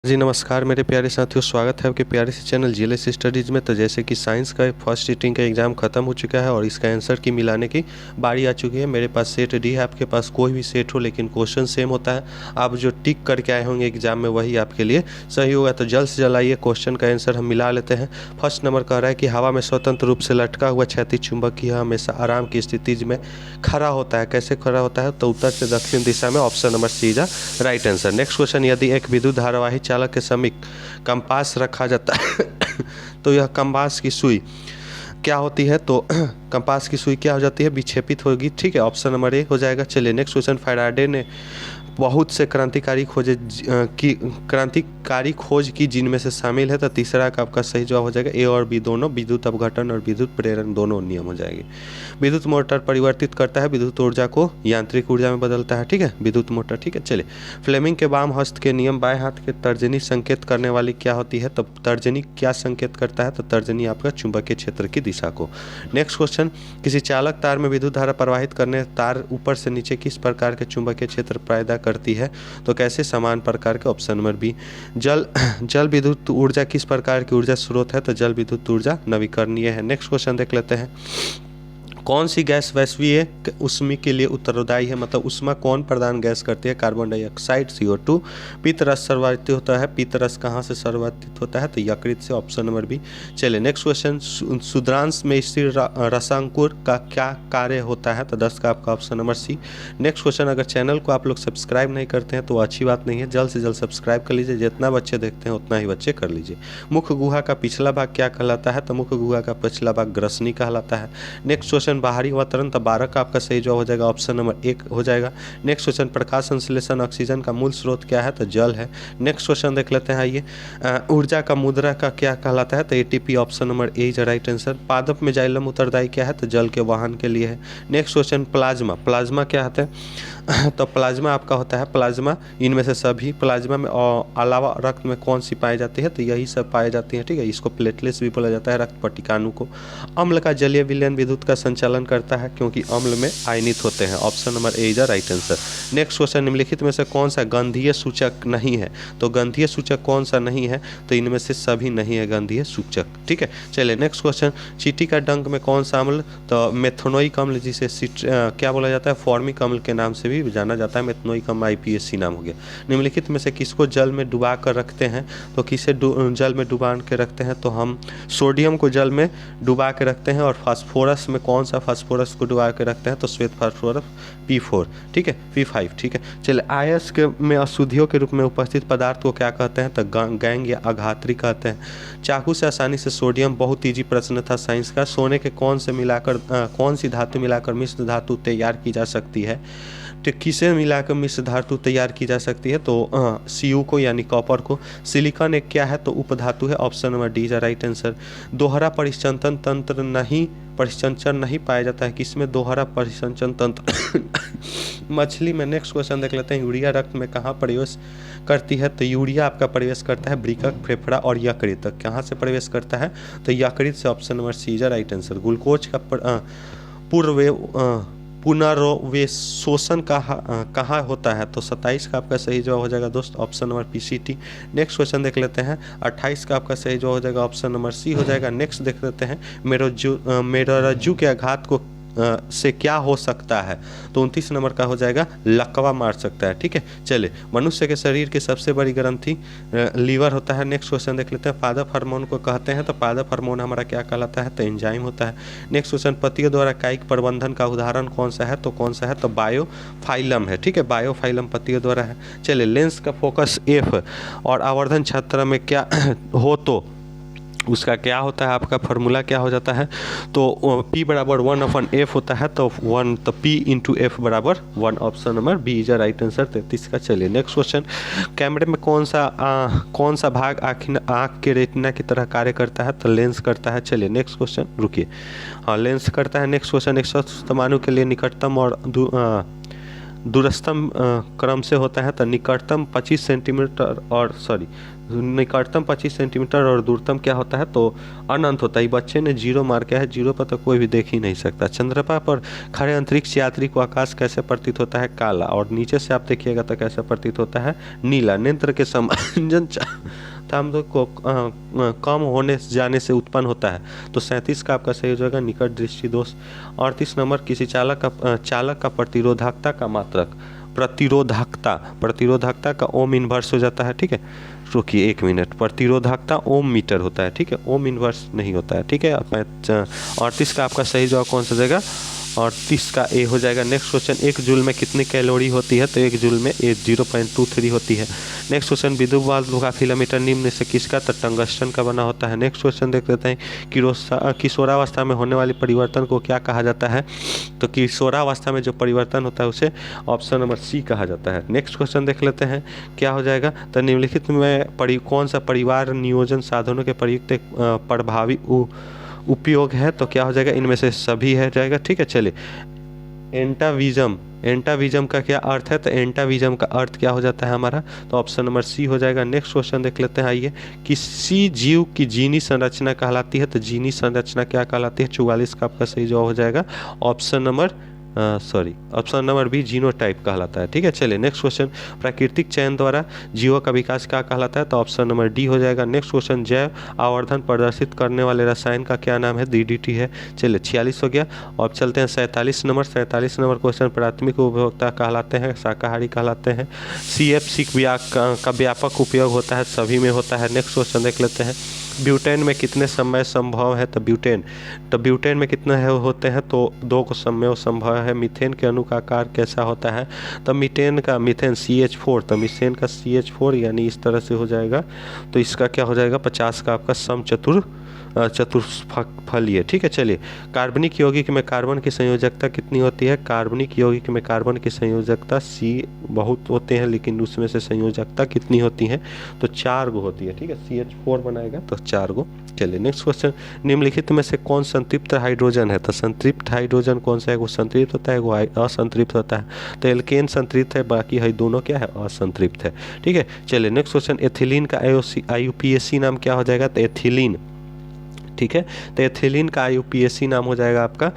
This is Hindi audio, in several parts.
जी नमस्कार मेरे प्यारे साथियों, स्वागत है आपके प्यारे से चैनल जीएलएस स्टडीज़ में। तो जैसे कि साइंस का फर्स्ट सीटिंग का एग्ज़ाम ख़त्म हो चुका है और इसका आंसर की मिलाने की बारी आ चुकी है। मेरे पास सेट डी है, आपके पास कोई भी सेट हो लेकिन क्वेश्चन सेम होता है। आप जो टिक करके आए होंगे एग्जाम में वही आपके लिए सही होगा। तो जल्द से जल्द आइए क्वेश्चन का आंसर हम मिला लेते हैं। फर्स्ट नंबर कह रहा है कि हवा में स्वतंत्र रूप से लटका हुआ क्षैतिज चुंबक यह हमेशा आराम की स्थिति में खड़ा होता है। कैसे खड़ा होता है? तो उत्तर से दक्षिण दिशा में। Option number C is right answer. Next question, यदि एक विद्युत धारावाही चालक के समीप कंपास रखा जाता है तो यह कंपास की सुई क्या होती है? तो कंपास की सुई क्या हो जाती है? विक्षेपित होगी। ठीक है, ऑप्शन नंबर ए हो जाएगा। चलिए नेक्स्ट क्वेश्चन, फैराडे ने बहुत से क्रांतिकारी खोज की जिनमें से शामिल है। तो तीसरा का आपका सही जवाब हो जाएगा ए और बी दोनों, विद्युत अपघटन और विद्युत प्रेरण दोनों नियम हो जाएंगे। विद्युत मोटर परिवर्तित करता है विद्युत ऊर्जा को यांत्रिक ऊर्जा में बदलता है। ठीक है, विद्युत मोटर। ठीक है, चलिए फ्लेमिंग के वाम हस्त के नियम बाएं हाथ के तर्जनी संकेत करने वाली क्या होती है? तो तर्जनी क्या संकेत करता है? तो तर्जनी आपका चुंबकीय क्षेत्र की दिशा को। नेक्स्ट क्वेश्चन, किसी चालक तार में विद्युत धारा प्रवाहित करने तार ऊपर से नीचे किस प्रकार के चुंबकीय क्षेत्र पैदा करती है? तो कैसे? समान प्रकार के। Option number B. जल विद्युत ऊर्जा किस प्रकार की ऊर्जा स्रोत है? तो जल विद्युत ऊर्जा नवीकरणीय है। नेक्स्ट क्वेश्चन देख लेते हैं, कौन सी गैस वैश्वीय ऊष्मा के लिए उत्तरदायी है? मतलब ऊष्मा कौन प्रदान गैस करती है? Carbon dioxide, CO2। पीतरस सर्ववर्तित होता है। पीतरस कहाँ से सर्ववर्तित होता है? तो यकृत से। Option number B. चलिए नेक्स्ट क्वेश्चन, शुद्रांश में स्थिर रसांकुर का क्या कार्य होता है? तो 10 का आपका option number C. Next question, अगर चैनल को आप लोग सब्सक्राइब नहीं करते हैं तो अच्छी बात नहीं है, जल्द से जल्द सब्सक्राइब कर लीजिए। जितना बच्चे देखते हैं उतना ही बच्चे कर लीजिए। मुख्य गुहा का पिछला भाग क्या कहलाता है? तो मुख्य गुहा का पिछला भाग ग्रसनी कहलाता है। नेक्स्ट क्वेश्चन, बाहरी वातावरण। तो 12 का आपका सही जवाब हो जाएगा ऑप्शन नंबर 1 हो जाएगा। नेक्स्ट क्वेश्चन, प्रकाश संश्लेषण ऑक्सीजन का मूल स्रोत क्या है? तो जल है। नेक्स्ट क्वेश्चन देख लेते हैं, ये ऊर्जा का मुद्रा का क्या कहलाता है? तो ATP। Option number A is right answer. पादप में जाइलम उत्तरदायी क्या है? तो जल के वाहन के लिए है। Next question, plasma. प्लाज्मा क्या होता है? तो प्लाज्मा आपका होता है, प्लाज्मा इनमें से सभी प्लाज्मा में अलावा रक्त में कौन सी पाई जाती है? तो यही सब पाई जाती है। ठीक है, इसको प्लेटलेट्स भी बोला जाता है, रक्त पट्टिकाणु को। अम्ल का जलीय विलयन विद्युत का संचालन करता है क्योंकि अम्ल में आयनित होते हैं। Option number A is the right answer. Next question, निम्नलिखित में से कौन सा गंधीय सूचक नहीं है? तो गंधीय सूचक कौन सा नहीं है? तो इनमें से सभी नहीं है गंधीय सूचक। ठीक है, चलिए नेक्स्ट क्वेश्चन, चींटी का डंक में कौन सा अम्ल? तो मेथनोइक अम्ल, जिसे क्या बोला जाता है? फॉर्मिक अम्ल के नाम से भी जाना जाता है। मेथनोइक अम्ल IPSC नाम हो गया। निम्नलिखित में से किसको जल में डुबा कर रखते हैं? तो किसे जल में डुबा के रखते हैं? तो हम सोडियम को जल में डुबा के रखते हैं। और फास्फोरस में कौन सा फास्फोरस को डुबा के रखते हैं? तो श्वेत फास्फोरस P4। ठीक है, P5। ठीक है, चलिए आयस के में अशुद्धियों के रूप में उपस्थित पदार्थ को क्या कहते हैं? तो गैंग या अघात्री कहते हैं। चाकू से आसानी से सोडियम, बहुत ईजी प्रश्न था साइंस का। सोने के कौन सी धातु मिलाकर मिश्र धातु तैयार की जा सकती है? तो किसे मिलाकर मिश्र धातु तैयार की जा सकती है? तो Cu को यानी कॉपर को। सिलिकॉन एक क्या है? तो उपधातु है। Option number D is right answer. दोहरा परिसंचरण तंत्र नहीं पाया जाता है। किसमें दोहरा परिसंचरण तंत्र? मछली में। नेक्स्ट क्वेश्चन देख लेते हैं, यूरिया रक्त में कहाँ प्रवेश करती है? तो यूरिया आपका प्रवेश करता है वृक्क, फेफड़ा और यकृत तक। कहाँ से प्रवेश करता है? तो यकृत से। Option number C is right answer. Glucose का पुनर्वेशोषण कहाँ होता है? तो 27 का आपका सही जवाब हो जाएगा दोस्त, option number PCT। Next question देख लेते हैं, 28 का आपका सही जवाब हो जाएगा ऑप्शन नंबर सी हो जाएगा। नेक्स्ट देख लेते हैं, मेरुरज्जु के आघात को से क्या हो सकता है? तो 29 नंबर का हो जाएगा लकवा मार सकता है। ठीक है, चलिए मनुष्य के शरीर की सबसे बड़ी ग्रंथि लीवर होता है। नेक्स्ट क्वेश्चन देख लेते हैं, पादप हार्मोन को कहते हैं? तो पादप हार्मोन हमारा क्या कहलाता है? तो एंजाइम होता है। नेक्स्ट क्वेश्चन, पतियों द्वारा कायिक प्रबंधन का उदाहरण कौन सा है? तो कौन सा है? तो बायोफाइलम है। ठीक है, बायोफाइलम पतियों द्वारा है। चलिए लेंस का फोकस F और आवर्धन छात्र में क्या हो तो उसका क्या होता है? आपका फॉर्मूला क्या हो जाता है? तो P बराबर 1/F होता है। तो P इंटू F बराबर 1। Option number B is right answer 33 का। चलिए नेक्स्ट क्वेश्चन, कैमरे में कौन सा भाग आँख के रेटिना की तरह कार्य करता है? तो लेंस करता है। चलिए नेक्स्ट क्वेश्चन, रुकिए, हाँ लेंस करता है। नेक्स्ट क्वेश्चन, एक स्वस्थ मानव के लिए निकटतम और दूरस्थम क्रम से होता है, तो निकटतम 25 सेंटीमीटर और निकटतम 25 सेंटीमीटर और दूरतम क्या होता है, तो अनंत होता है। बच्चे ने जीरो मार किया है, जीरो पर तो कोई भी देख ही नहीं सकता। चंद्रमा पर खड़े अंतरिक्ष यात्री को आकाश कैसे प्रतीत होता है, काला, और नीचे से आप देखिएगा तो कैसे प्रतीत होता है, नीला। नेत्र के समंजन हम लोग को कम होने जाने से उत्पन्न होता है, तो 37 का आपका सही हो जाएगा निकट दृष्टि दोष। 38 नंबर किसी चालक का प्रतिरोधकता का मात्रक, प्रतिरोधकता का ओम इनवर्स हो जाता है, ठीक है। रुकिए 1 मिनट, प्रतिरोधकता ओम मीटर होता है, ठीक है, ओम इनवर्स नहीं होता है, ठीक है। 38 का आपका सही जवाब कौन सा जाएगा, 38 का ए हो जाएगा। नेक्स्ट क्वेश्चन, 1 जूल में कितनी कैलोरी होती है, तो 1 जूल में 0.23 होती है। नेक्स्ट क्वेश्चन, विद्युत बल्ब का फिलामेंटर निम्न से किसका, तो टंगस्टन का बना होता है। नेक्स्ट क्वेश्चन देख लेते हैं, किशोरावस्था में होने वाली परिवर्तन को क्या कहा जाता है, तो किशोरावस्था में जो परिवर्तन होता है उसे ऑप्शन नंबर सी कहा जाता है। नेक्स्ट क्वेश्चन देख लेते हैं क्या हो जाएगा, तो निम्नलिखित में कौन सा परिवार नियोजन साधनों के प्रयुक्त प्रभावी उपयोग है, तो क्या हो जाएगा, इनमें से सभी है जाएगा, ठीक है। चलिए, एंटाविजम का क्या अर्थ है, तो एंटाविजम का अर्थ क्या हो जाता है हमारा, तो ऑप्शन नंबर सी हो जाएगा। नेक्स्ट क्वेश्चन देख लेते हैं, आइए, किसी जीव की जीनी संरचना कहलाती है, तो जीनी संरचना क्या कहलाती है, 44 का आपका सही जवाब हो जाएगा ऑप्शन नंबर बी, जीनोटाइप कहलाता है, ठीक है। चलिए नेक्स्ट क्वेश्चन, प्राकृतिक चयन द्वारा जीवों का विकास क्या कहलाता है, तो ऑप्शन नंबर डी हो जाएगा। नेक्स्ट क्वेश्चन, जैव आवर्धन प्रदर्शित करने वाले रसायन का क्या नाम है, डीडीटी है। चलिए 46 हो गया। अब चलते हैं 47 नंबर क्वेश्चन, प्राथमिक उपभोक्ता कहलाते हैं, शाकाहारी कहलाते हैं। CFC का व्यापक उपयोग होता है, सभी में होता है। नेक्स्ट क्वेश्चन देख लेते हैं, ब्यूटेन में कितने समय संभव है, तो ब्यूटेन में कितने होते हैं, तो 2 को समय संभव है। मीथेन के अणु का आकार कैसा होता है, तो मीथेन CH4, तो मीथेन का CH4 यानी इस तरह से हो जाएगा, तो इसका क्या हो जाएगा, 50 का आपका चतुष्फलीय, ठीक है। चलिए, कार्बनिक यौगिक में कार्बन की संयोजकता कितनी होती है, कार्बनिक यौगिक में कार्बन की संयोजकता C बहुत होते हैं, लेकिन उसमें से संयोजकता कितनी होती है, तो 4 गो होती है, ठीक है। CH4 बनाएगा तो 4 गो। चलिए नेक्स्ट क्वेश्चन, निम्नलिखित में से कौन संतृप्त हाइड्रोजन है, तो संतृप्त हाइड्रोजन कौन सा है, वो संतृप्त होता है, वो असंतृप्त होता है। तो एल्केन संतृप्त है, बाकी है दोनों क्या है, असंतृप्त है, ठीक है। चलिए नेक्स्ट क्वेश्चन, एथिलीन का IUPAC नाम क्या हो जाएगा, तो एथिलीन, ठीक है। तो एथिलीन का IUPAC नाम हो जाएगा आपका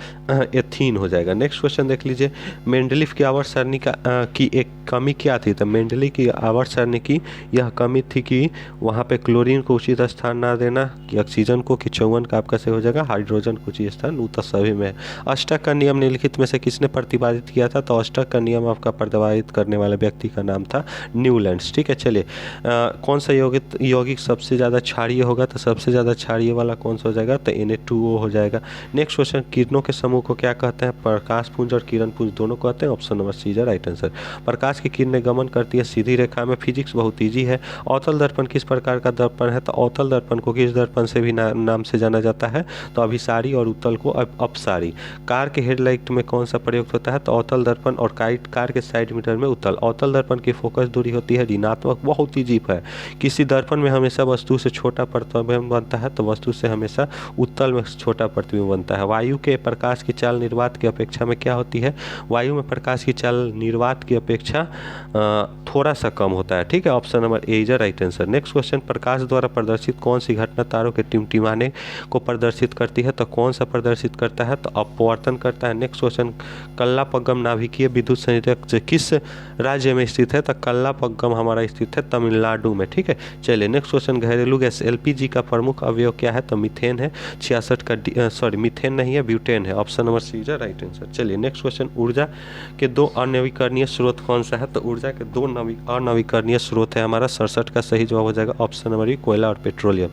एथीन हो जाएगा। नेक्स्ट क्वेश्चन देख लीजिए, मेंडलीफ की आवर्त सारणी की एक कमी क्या थी, तो मेंडली की आवर्त सारणी की यह कमी थी कि वहाँ पे क्लोरीन को उचित स्थान ना देना, कि ऑक्सीजन को, कि 54 का आपका सही हो जाएगा हाइड्रोजन को उचित स्थान, वो तो सभी में है। अष्टक का नियम निम्नलिखित में से किसने प्रतिपादित किया था, तो अष्टक का नियम आपका प्रतिपादित करने वाले व्यक्ति का नाम था न्यूलैंड्स, ठीक है। चलिए, कौन सा यौगिक सबसे ज़्यादा क्षारीय होगा, तो सबसे ज़्यादा क्षारीय वाला कौन सा हो जाएगा, तो Na2O हो जाएगा। नेक्स्ट क्वेश्चन, किरणों के समूह को क्या कहते हैं, प्रकाश पुंज और किरण पुंज दोनों कहते हैं, option number C is right answer. प्रकाश की किरणें गमन करती है सीधी रेखा में, फिजिक्स बहुत ईजी है। अवतल दर्पण किस प्रकार का दर्पण है, तो अवतल दर्पण को किस दर्पण से भी नाम से जाना जाता है, तो अभिसारी, और उत्तल को अपसारी। कार के हेडलाइट में कौन सा प्रयुक्त होता है, तो अवतल दर्पण, और कार के साइड मिरर में उत्तल। अवतल दर्पण की फोकस दूरी होती है ऋणात्मक, बहुत ईजी है। किसी दर्पण में हमेशा वस्तु से छोटा प्रतिबिंब बनता है, तो वस्तु से हमेशा उत्तल में छोटा प्रतिबिंब बनता है। वायु के प्रकाश की चाल निर्वात की अपेक्षा में क्या होती है, वायु में प्रकाश की चाल निर्वात की अपेक्षा थोड़ा सा कम होता है, ठीक है। Option number A is right answer. Next question, प्रकाश द्वारा प्रदर्शित कौन सी घटना तारों के टिमटिमाने को प्रदर्शित करती है, तो कौन सा प्रदर्शित करता है, तो अपवर्तन करता है। नेक्स्ट क्वेश्चन, कल्लापग्गम नाभिकीय विद्युत संयोजक किस राज्य में स्थित है, तो कल्लापग्गम हमारा स्थित है तमिलनाडु में, ठीक है। चलिए नेक्स्ट क्वेश्चन, घरेलू गैस LPG का प्रमुख अवयव क्या है, तो मीथेन है। 66 का मीथेन नहीं है, ब्यूटेन है, option number C is right answer. चलिए नेक्स्ट क्वेश्चन, ऊर्जा के 2 अनवीकरणीय स्रोत कौन सा है, तो ऊर्जा के 2 अनवीकरणीय स्रोत है हमारा, 67 का सही जवाब हो जाएगा ऑप्शन नंबर बी, कोयला और पेट्रोलियम।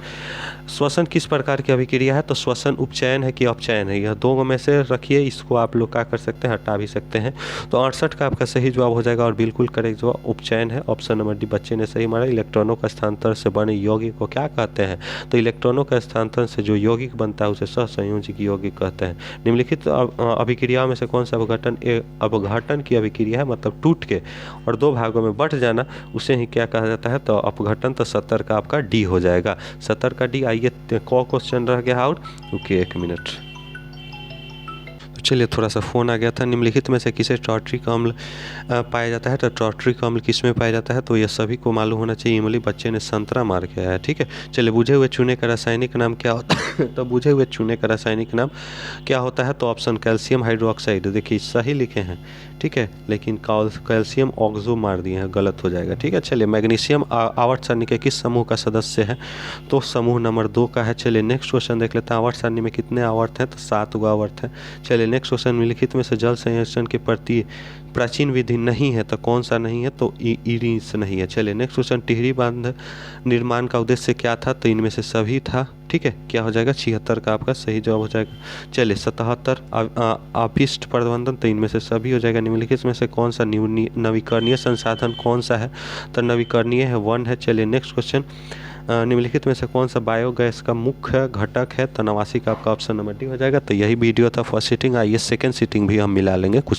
श्वसन किस प्रकार की अभिक्रिया है, तो श्वसन उपचयन है कि अपचयन है, यह 2 में से रखिए, इसको आप लोग क्या कर सकते हैं, हटा भी सकते हैं। तो 68 का आपका सही जवाब हो जाएगा, और बिल्कुल करेक्ट जवाब उपचयन है, ऑप्शन नंबर डी, बच्चे ने सही मारा। इलेक्ट्रॉनों का स्थानांतरण से बने यौगिक को क्या कहते हैं, तो इलेक्ट्रॉनों का स्थानांतरण से जो यौगिक बनता है उसे सहसंयोजक यौगिक कहते हैं। निम्नलिखित अभिक्रियाओं में से कौन सा अपघटन की अभिक्रिया है, मतलब टूट के और 2 भागों में बंट जाना, उसे ही क्या कहा जाता है, तो अपघटन। तो 70 का आपका डी हो जाएगा, 70 का डी। आइए क्वेश्चन रह गया आउट, ओके 1 मिनट। तो चलिए थोड़ा सा फ़ोन आ गया था। निम्नलिखित में से किसे टॉर्ट्रिक अम्ल पाया जाता है? तो टॉर्ट्रिक अम्ल किस में पाया जाता है? तो यह सभी को मालूम होना चाहिए। इमली बच्चे ने संतरा मार के आया है, ठीक है। चलिए, बुझे हुए चूने का रासायनिक नाम क्या होता है? तो बुझे हुए चूने का रासायनिक नाम क्या होता है? तो ऑप्शन कैल्शियम हाइड्रोक्साइड। देखिए सही लिखे हैं, ठीक है, लेकिन कैल्शियम ऑक्सो मार दिए हैं, गलत हो जाएगा, ठीक है। चलिए, मैग्नीशियम आवर्त सारणी के किस समूह का सदस्य है? तो समूह नंबर 2 का है। चलिए नेक्स्ट क्वेश्चन देख लेते हैं। आवर्त सारणी में कितने आवर्त हैं? तो 7 गो आवर्त है। चलिए नेक्स्ट क्वेश्चन, निम्नलिखित में से जल संरक्षण के प्रति प्राचीन विधि नहीं है तो कौन सा नहीं है? तो इरिस नहीं है। चलिए नेक्स्ट क्वेश्चन, टिहरी बांध निर्माण का उद्देश्य क्या था? तो इनमें से सभी था, ठीक है। क्या हो जाएगा? 76 का आपका सही जवाब हो जाएगा। चलिए 77, अपशिष्ट प्रबंधन, तो इनमें से सभी हो जाएगा। निम्नलिखित में से कौन सा नवीकरणीय संसाधन कौन सा है? तो नवीकरणीय है, 1 है। चलिए नेक्स्ट क्वेश्चन, निम्नलिखित में से कौन सा बायोगैस का मुख्य घटक है? तो 89 का आपका ऑप्शन नंबर डी हो जाएगा। तो यही वीडियो था फर्स्ट सीटिंग। आइए सेकंड सीटिंग भी हम मिला लेंगे कुछ